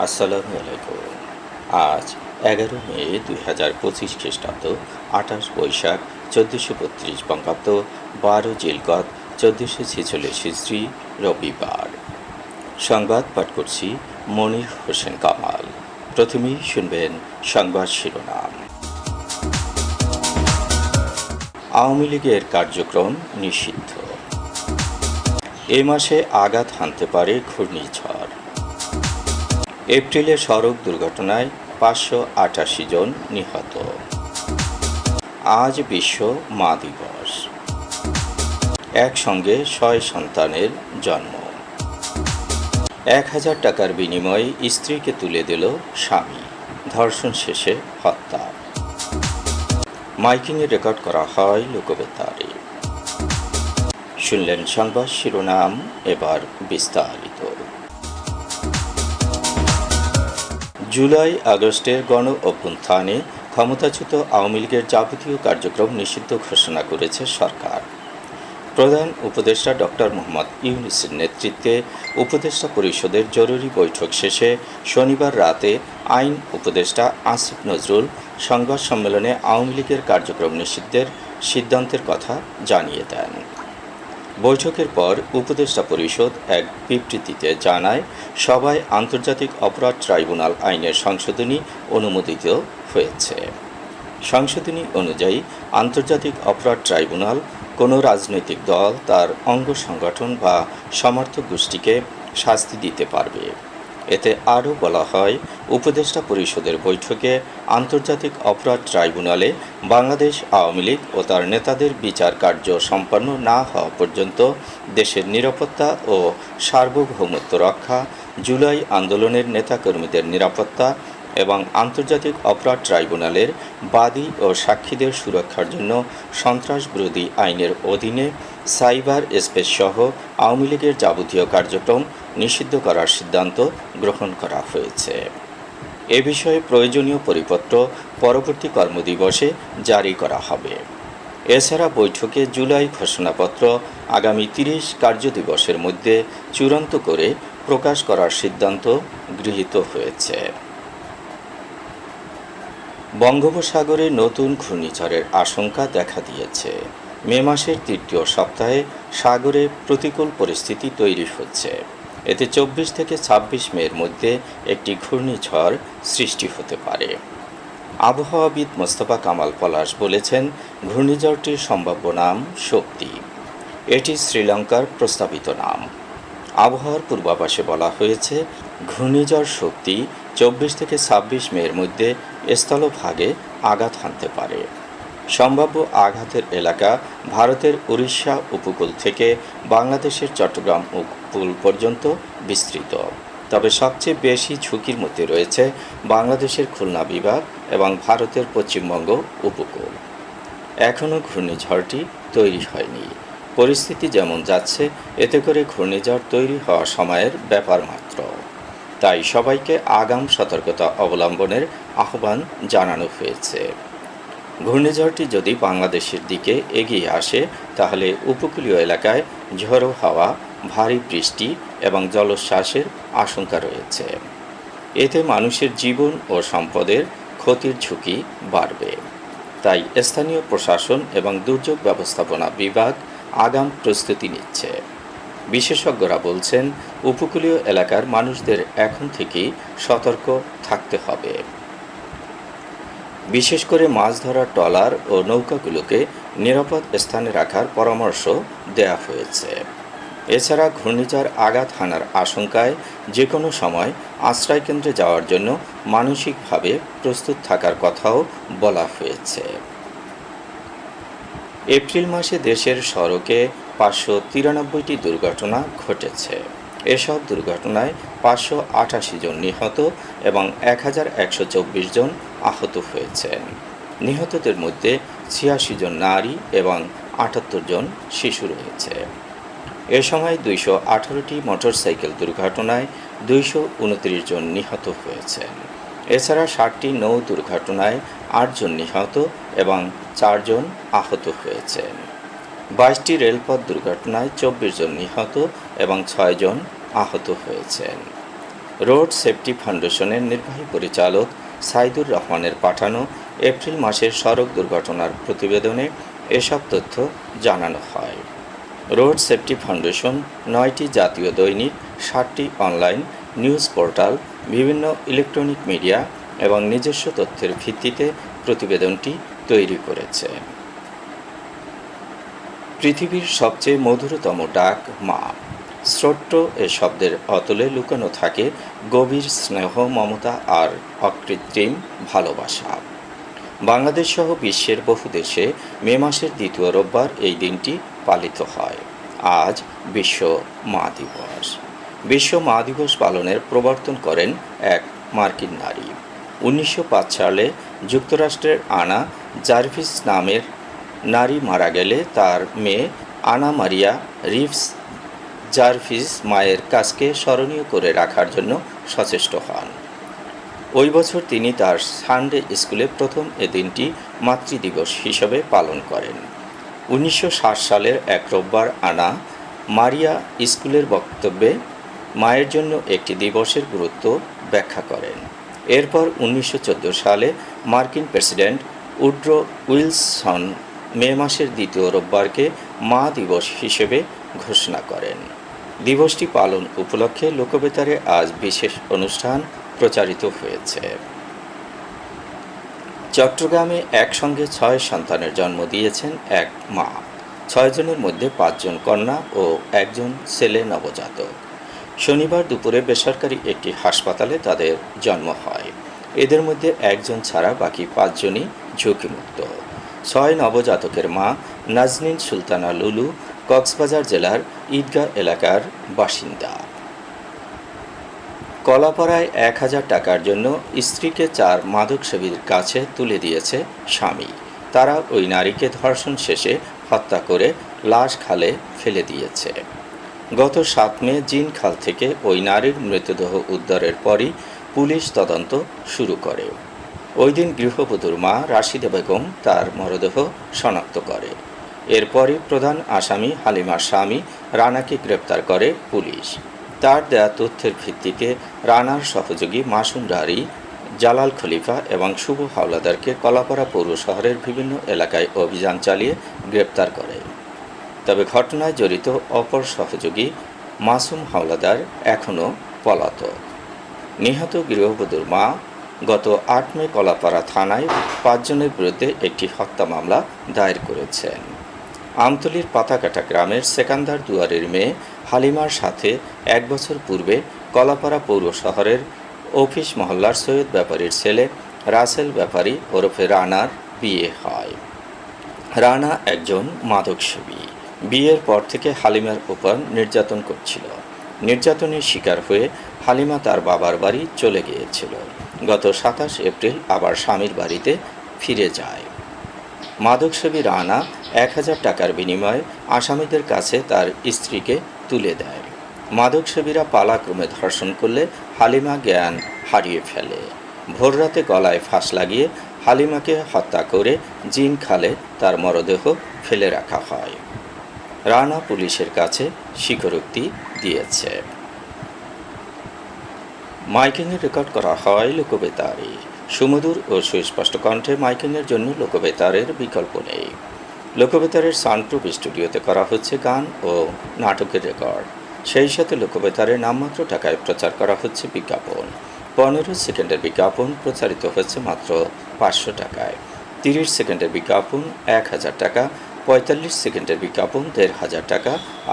আসসালামু আলাইকুম। আজ 11 মে 2025 খ্রিস্টাব্দ, 28 বৈশাখ 1432 বঙ্গাব্দ, 12 জিলকদ 1446 হিজরি, রবিবার। সংবাদ পাঠ করছি মনির হোসেন কামাল। প্রথমেই শুনবেন সংবাদ শিরোনাম। আওয়ামী লীগের কার্যক্রম নিষিদ্ধ। এ মাসে আঘাত হানতে পারে ঘূর্ণিঝড়। এপ্রিলে সড়ক দুর্ঘটনায় 588 জন নিহত। আজ বিশ্ব মা দিবস। একসঙ্গে 6 সন্তানের জন্ম। 1000 টাকার বিনিময়ে স্ত্রীকে তুলে দিল স্বামী, ধর্ষণ শেষে হত্যা। মাইকিংয়ে রেকর্ড করা হয় লোকবেতারে। শুনলেন সংবাদ শিরোনাম, এবার বিস্তারিত। জুলাই আগস্টের গণ অভ্যুত্থানে ক্ষমতাচ্যুত আওয়ামী লীগের যাবতীয় কার্যক্রম নিষিদ্ধ ঘোষণা করেছে সরকার। প্রধান উপদেষ্টা ডক্টর মোহাম্মদ ইউনূসের নেতৃত্বে উপদেষ্টা পরিষদের জরুরি বৈঠক শেষে শনিবার রাতে আইন উপদেষ্টা আসিফ নজরুল সংবাদ সম্মেলনে আওয়ামী লীগের কার্যক্রম নিষিদ্ধের সিদ্ধান্তের কথা জানিয়ে দেন। বৈঠকের পর উপদেষ্টা পরিষদ এক বিবৃতিতে জানায়, সভায় আন্তর্জাতিক অপরাধ ট্রাইব্যুনাল আইনের সংশোধনী অনুমোদিত হয়েছে। সংশোধনী অনুযায়ী আন্তর্জাতিক অপরাধ ট্রাইব্যুনাল কোনো রাজনৈতিক দল তার অঙ্গ সংগঠন বা সমর্থক গোষ্ঠীকে শাস্তি দিতে পারবে। এতে আরও বলা হয়, উপদেষ্টা পরিষদের বৈঠকে আন্তর্জাতিক অপরাধ ট্রাইব্যুনালে বাংলাদেশ আওয়ামী লীগ ও তার নেতাদের বিচার কার্য সম্পন্ন না হওয়া পর্যন্ত দেশের নিরাপত্তা ও সার্বভৌমত্ব রক্ষা, জুলাই আন্দোলনের নেতাকর্মীদের নিরাপত্তা এবং আন্তর্জাতিক অপরাধ ট্রাইব্যুনালের বাদী ও সাক্ষীদের সুরক্ষার জন্য সন্ত্রাস বিরোধী আইনের অধীনে সাইবার স্পেস সহ আওয়ামী লীগের যাবতীয় কার্যক্রম নিষিদ্ধ করার সিদ্ধান্ত গ্রহণ করা হয়েছে। এ বিষয়ে প্রয়োজনীয় পরিপত্র পরবর্তী কর্মদিবসে জারি করা হবে। এছাড়া বৈঠকে জুলাই ঘোষণাপত্র আগামী 30 কার্যদিবসের মধ্যে চূড়ান্ত করে প্রকাশ করার সিদ্ধান্ত গৃহীত হয়েছে। বঙ্গোপসাগরে নতুন ঘূর্ণিঝড়ের আশঙ্কা দেখা দিয়েছে। মে মাসের তৃতীয় সপ্তাহে সাগরে প্রতিকূল পরিস্থিতি তৈরি হচ্ছে। এতে 24 থেকে 26 মের মধ্যে একটি ঘূর্ণিঝড় সৃষ্টি হতে পারে। আবহাওয়াবিদ মোস্তফা কামাল পলাশ বলেছেন, ঘূর্ণিঝড়টির সম্ভাব্য নাম শক্তি। এটি শ্রীলঙ্কার প্রস্তাবিত নাম। আবহাওয়ার পূর্বাভাসে বলা হয়েছে, ঘূর্ণিঝড় শক্তি 24 থেকে 26 মের মধ্যে স্থলভাগে আঘাত হানতে পারে। সম্ভাব্য আঘাতের এলাকা ভারতের উড়িষ্যা উপকূল থেকে বাংলাদেশের চট্টগ্রাম উপকূল পর্যন্ত বিস্তৃত। তবে সবচেয়ে বেশি ঝুঁকির মধ্যে রয়েছে বাংলাদেশের খুলনা বিভাগ এবং ভারতের পশ্চিমবঙ্গ উপকূল। এখনও ঘূর্ণিঝড়টি তৈরি হয়নি। পরিস্থিতি যেমন যাচ্ছে, এতে করে ঘূর্ণিঝড় তৈরি হওয়া সময়ের ব্যাপার মাত্র। তাই সবাইকে আগাম সতর্কতা অবলম্বনের আহ্বান জানানো হয়েছে। ঘূর্ণিঝড়টি যদি বাংলাদেশের দিকে এগিয়ে আসে, তাহলে উপকূলীয় এলাকায় ঝোড়ো হাওয়া, ভারী বৃষ্টি এবং জলোচ্ছ্বাসের আশঙ্কা রয়েছে। এতে মানুষের জীবন ও সম্পদের ক্ষতির ঝুঁকি বাড়বে। তাই স্থানীয় প্রশাসন এবং দুর্যোগ ব্যবস্থাপনা বিভাগ আগাম প্রস্তুতি নিচ্ছে। বিশেষজ্ঞরা বলছেন, উপকূলীয় এলাকার মানুষদের এখন থেকেই সতর্ক থাকতে হবে। বিশেষ করে মাছ ধরার ট্রলার ও নৌকাগুলোকে নিরাপদ স্থানে রাখার পরামর্শ দেওয়া হয়েছে। এছাড়া ঘূর্ণিঝড় আঘাত হানার আশঙ্কায় যে কোনো সময় আশ্রয়কেন্দ্রে যাওয়ার জন্য মানসিকভাবে প্রস্তুত থাকার কথাও বলা হয়েছে। এপ্রিল মাসে দেশের সড়কে 593টি দুর্ঘটনা ঘটেছে। এসব দুর্ঘটনায় 588 জন নিহত এবং 1124 জন আহত হয়েছেন। নিহতদের মধ্যে 86 জন নারী এবং 78 জন শিশু রয়েছে। এ সময় 218টি মোটরসাইকেল দুর্ঘটনায় 229 জন নিহত হয়েছেন। এছাড়া 60টি নৌ দুর্ঘটনায় 8 জন নিহত এবং 4 জন আহত হয়েছেন। 22টি রেলপথ দুর্ঘটনায় 24 জন নিহত এবং 6 জন আহত হয়েছেন। রোড সেফটি ফাউন্ডেশনের নির্বাহী পরিচালক সাইদুর রহমানের পাঠানো এপ্রিল মাসের সড়ক দুর্ঘটনার প্রতিবেদনে এসব তথ্য জানানো হয়। রোড সেফটি ফাউন্ডেশন 9টি জাতীয় দৈনিক, 7টি অনলাইন নিউজ পোর্টাল, বিভিন্ন ইলেকট্রনিক মিডিয়া এবং নিজস্ব তথ্যের ভিত্তিতে প্রতিবেদনটি তৈরি করেছে। পৃথিবীর সবচেয়ে মধুরতম ডাক মা। ছোট্ট এ শব্দের অতলে লুকানো থাকে গভীর স্নেহ, মমতা আর অকৃত্রিম ভালোবাসা। বাংলাদেশ সহ বিশ্বের বহু দেশে মে মাসের দ্বিতীয় রোববার এই দিনটি পালিত হয়। আজ বিশ্ব মা দিবস। বিশ্ব মা দিবস পালনের প্রবর্তন করেন এক মার্কিন নারী। 1905 সালে যুক্তরাষ্ট্রের আনা জার্ভিস নামের নারী মারা গেলে তার মেয়ে আনা মারিয়া রিভস জার্ভিস মায়ের কাজকে স্মরণীয় করে রাখার জন্য সচেষ্ট হন। ওই বছর তিনি তার সানডে স্কুলে প্রথম এ দিনটি মাতৃদিবস হিসেবে পালন করেন। 1960 সালের এক রোববার আনা মারিয়া স্কুলের বক্তব্যে মায়ের জন্য একটি দিবসের গুরুত্ব ব্যাখ্যা করেন। এরপর 1914 সালে মার্কিন প্রেসিডেন্ট উড্রো উইলসন মে মাসের দ্বিতীয় রোববারকে মা দিবস হিসেবে ঘোষণা করেন। দিবসটি পালন উপলক্ষে লোকবেতারে আজ বিশেষ অনুষ্ঠান প্রচারিত হয়েছে। চট্টগ্রামে একসঙ্গে 6 সন্তানের জন্ম দিয়েছেন এক মা। 6 জনের মধ্যে 5 জন কন্যা ও 1 জন ছেলে নবজাতক। শনিবার দুপুরে বেসরকারি একটি হাসপাতালে তাদের জন্ম হয়। এদের মধ্যে 1 জন ছাড়া বাকি 5 জনই ঝুঁকিমুক্ত। 6 নবজাতকের মা নাজনীন সুলতানা লুলু কক্সবাজার জেলার ঈদগাহ এলাকার বাসিন্দা। কলাপাড়ায় 1000 টাকার জন্য স্ত্রীকে 4 মাদকসেবীর কাছে তুলে দিয়েছে স্বামী। তারা ওই নারীকে ধর্ষণ শেষে হত্যা করে লাশ খালে ফেলে দিয়েছে। গত 7 মে জিন খাল থেকে ওই নারীর মৃতদেহ উদ্ধারের পরই পুলিশ তদন্ত শুরু করে। ওই দিন গৃহবধূর মা রাশিদা বেগম তার মরদেহ শনাক্ত করে। এরপরই প্রধান আসামি হালিমার স্বামী রানাকে গ্রেপ্তার করে পুলিশ। তার দেয়া তথ্যের ভিত্তিতে রানার সহযোগী মাসুম রারি, জালাল খলিফা এবং শুভ হাওলাদারকে কলাপাড়া পৌর শহরের বিভিন্ন এলাকায় অভিযান চালিয়ে গ্রেপ্তার করে। তবে ঘটনায় জড়িত অপর সহযোগী মাসুম হাওলাদার এখনও পলাতক। নিহত গৃহবধূর মা গত 8 মে কলাপাড়া থানায় 5 জনের বিরুদ্ধে একটি হত্যা মামলা দায়ের করেছেন। আমতলীর পাতাকাটা গ্রামের সেকান্দার দুয়ারের মেয়ে হালিমার সাথে 1 বছর পূর্বে কলাপাড়া পৌর শহরের অফিস মহল্লার সৈয়দ ব্যাপারীর ছেলে রাসেল ব্যাপারী ওরফে রানার বিয়ে হয়। রানা একজন মাদকসেবী। বিয়ের পর থেকে হালিমার উপর নির্যাতন করছিল। নির্যাতনের শিকার হয়ে হালিমা তার বাবার বাড়ি চলে গিয়েছিল। গত 27 এপ্রিল আবার স্বামীর বাড়িতে ফিরে যায়। মাদকসেবী রানা 1000 টাকার বিনিময়ে আসামিদের কাছে তার স্ত্রীকে তুলে দেয়। মাদকসেবীরা পালাক্রমে ধর্ষণ করলে হালিমা জ্ঞান হারিয়ে ফেলে। ভোররাতে গলায় ফাঁস লাগিয়ে হালিমাকে হত্যা করে জিন খালে তার মরদেহ ফেলে রাখা হয়। রানা পুলিশের কাছে স্বীকারোক্তি দিয়েছে। মাইকিংয়ে রেকর্ড করা হয় লোকবেতারে। সুমধুর ও সুস্পষ্ট কণ্ঠে মাইকিংয়ের জন্য লোকবেতারের বিকল্প নেই। লোকবেতারের সাউন্ডপ্রুফ স্টুডিওতে করা হচ্ছে গান ও নাটকের রেকর্ড। সেই সাথে লোকবেতারে নামমাত্র টাকায় প্রচার করা হচ্ছে বিজ্ঞাপন। 15 সেকেন্ডের বিজ্ঞাপন প্রচারিত হচ্ছে মাত্র 500 টাকায়। 30 সেকেন্ডের বিজ্ঞাপন 1000 টাকা, 45 সেকেন্ডের বিজ্ঞাপন 1500 টাকা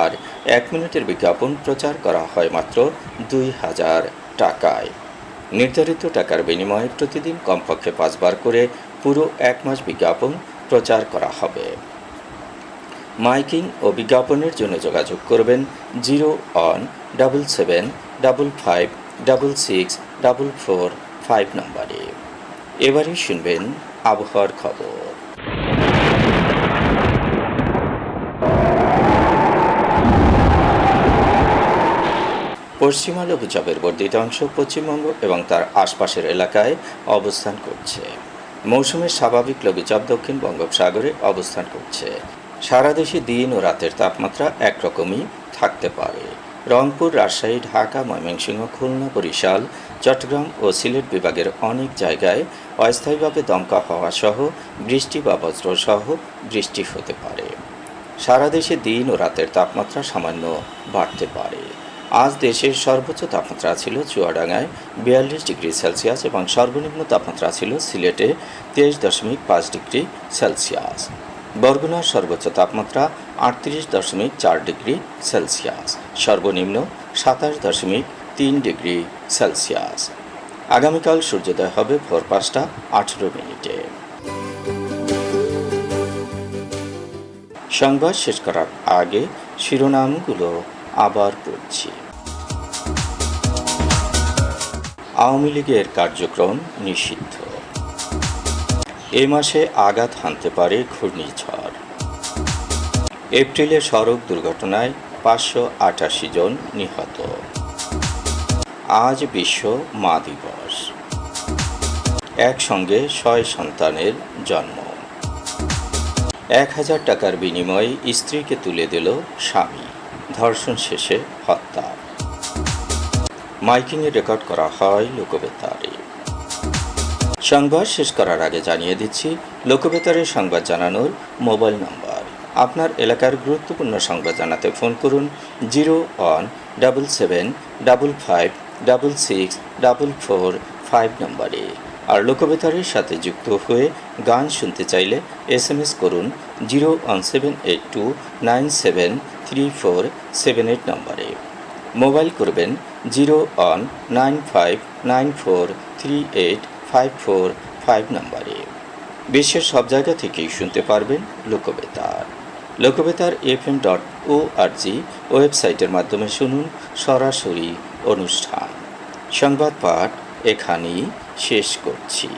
আর 1 মিনিটের বিজ্ঞাপন প্রচার করা হয় মাত্র 2000 টাকায়। নির্ধারিত টাকার বিনিময়ে প্রতিদিন কমপক্ষে 5 বার করে পুরো 1 মাস বিজ্ঞাপন প্রচার করা হবে। মাইকিং ও বিজ্ঞাপনের জন্য যোগাযোগ করবেন 0-1-77-55-66-445 নম্বরে। এবারে শুনবেন আবহাওয়ার খবর। পশ্চিমা লঘুচাপের বর্ধিত অংশ পশ্চিমবঙ্গ এবং তার আশপাশের এলাকায় অবস্থান করছে। মৌসুমের স্বাভাবিক লঘুচাপ দক্ষিণ বঙ্গোপসাগরে অবস্থান করছে। সারা দেশে দিন ও রাতের তাপমাত্রা একরকমই থাকতে পারে। রংপুর, রাজশাহী, ঢাকা, ময়মনসিংহ, খুলনা, বরিশাল, চট্টগ্রাম ও সিলেট বিভাগের অনেক জায়গায় অস্থায়ীভাবে দমকা হাওয়া সহ বৃষ্টি বা বজ্রসহ বৃষ্টি হতে পারে। সারা দেশে দিন ও রাতের তাপমাত্রা সামান্য বাড়তে পারে। আজ দেশের সর্বোচ্চ তাপমাত্রা ছিল চুয়াডাঙ্গায় 42 ডিগ্রি সেলসিয়াস এবং সর্বনিম্ন তাপমাত্রা ছিল সিলেটে 23.5 ডিগ্রি সেলসিয়াস। বরগুনার সর্বোচ্চ তাপমাত্রা 38.4 ডিগ্রি সেলসিয়াস, সর্বনিম্ন 27.3 ডিগ্রি সেলসিয়াস। আগামীকাল সূর্যোদয় হবে ভোর 5:18। সংবাদ শেষ করার আগে শিরোনামগুলো আবার পড়ছি। আওয়ামী লীগের কার্যক্রম নিষিদ্ধ। এ মাসে আঘাত হানতে পারে ঘূর্ণিঝড়। এপ্রিলে সড়ক দুর্ঘটনায় 588 জন নিহত। আজ বিশ্ব মা দিবস। একসঙ্গে 6 সন্তানের জন্ম। 1000 টাকার বিনিময়ে স্ত্রীকে তুলে দিল স্বামী, ধর্ষণ শেষে হত্যা। মাইকিংয়ে রেকর্ড করা হয় লোকবেতারে। সংবাদ শেষ করার আগে জানিয়ে দিচ্ছি লোকবেতারে সংবাদ জানানোর মোবাইল নম্বর। আপনার এলাকার গুরুত্বপূর্ণ সংবাদ জানাতে ফোন করুন 0177556644 নম্বরে। আর লোকবেতারের সাথে যুক্ত হয়ে গান শুনতে চাইলে SMS করুন 01782973478 নম্বরে। মোবাইল করবেন 01959438545 নম্বরে। বিশ্বের সব জায়গা থেকেই শুনতে পারবেন লোকবেতার। লোকবেতার FM.org ওয়েবসাইটের মাধ্যমে শুনুন সরাসরি অনুষ্ঠান। সংবাদ পাঠ এখানেই শেষ করছি।